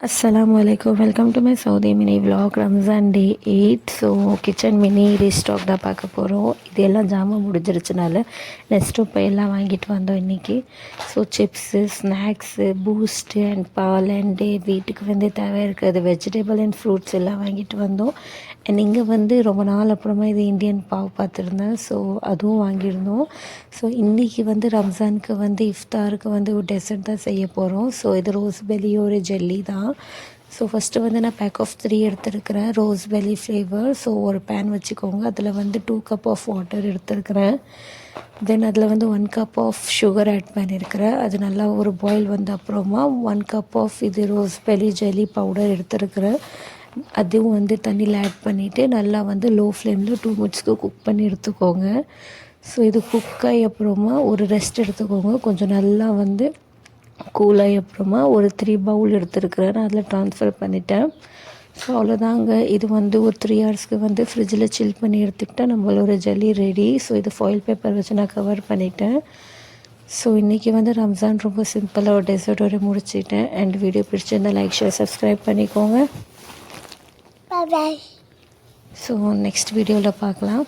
Assalamualaikum. Welcome to my Saudi mini vlog. Ramzan day 8. So kitchen mini restock தான் பார்க்க போகிறோம். இது எல்லாம் ஜாமான் முடிஞ்சிருச்சுனால நெக்ஸ்ட்டு இப்போ எல்லாம் வாங்கிட்டு வந்தோம் இன்றைக்கி. So chips, snacks, Boost and பால் அண்டு வீட்டுக்கு வந்து தேவை இருக்கிறது வெஜிடபிள் அண்ட் ஃப்ரூட்ஸ் எல்லாம் வாங்கிட்டு வந்தோம். அண்ட் இங்கே வந்து ரொம்ப நாள் அப்புறமா இது இந்தியன் பாவ் பார்த்துருந்தேன். ஸோ அதுவும் வாங்கியிருந்தோம். ஸோ இன்றைக்கி வந்து ரம்ஜானுக்கு வந்து இஃப்தாருக்கு வந்து ஒரு டெசர்ட் தான் செய்ய போகிறோம். ஸோ இது ரோஸ்பெல்லி ஒரு ஜெல்லி தான். ஸோ ஃபஸ்ட்டு வந்து நான் பேக் ஆஃப் 3 எடுத்துருக்கிறேன் ரோஸ்பெல்லி ஃப்ளேவர். ஸோ ஒரு பேன் வச்சுக்கோங்க. அதில் வந்து 2 கப் ஆஃப் வாட்டர் எடுத்துருக்கிறேன். தென் அதில் வந்து 1 கப் ஆஃப் சுகர் ஆட் பண்ணியிருக்கிறேன். அது நல்லா ஒரு பாயில் வந்த அப்புறமா 1 கப் ஆஃப் இது ரோஸ்பெல்லி ஜெல்லி பவுடர் எடுத்துருக்கிறேன். அதுவும் வந்து தண்ணியில் ஆட் பண்ணிவிட்டு நல்லா வந்து லோ ஃப்ளேமில் 2 மினிட்ஸ்க்கு குக் பண்ணி எடுத்துக்கோங்க. ஸோ இது குக்காகி அப்புறமா ஒரு ரெஸ்ட் எடுத்துக்கோங்க. கொஞ்சம் நல்லா வந்து கூலாகி அப்புறமா ஒரு 3 பவுல் எடுத்துருக்கிறேன். நான் அதில் ட்ரான்ஸ்ஃபர் பண்ணிட்டேன். ஸோ அவ்வளோதாங்க. இது வந்து ஒரு 3 ஹவர்ஸ்க்கு வந்து ஃப்ரிட்ஜில் சில் பண்ணி எடுத்துக்கிட்டால் நம்மளோட ஜெல்லி ரெடி. ஸோ இது ஃபாயில் பேப்பர் வச்சு நான் கவர் பண்ணிட்டேன். ஸோ இன்றைக்கி வந்து ரம்ஜான் ரொம்ப சிம்பிளாக ஒரு டெசர்ட்டோடு முடிச்சிட்டேன். அண்ட் வீடியோ பிடிச்சிருந்தால் லைக் ஷேர் சப்ஸ்கிரைப் பண்ணிக்கோங்க. Bye bye. ஸோ நெக்ஸ்ட் வீடியோவில் பார்க்கலாம்.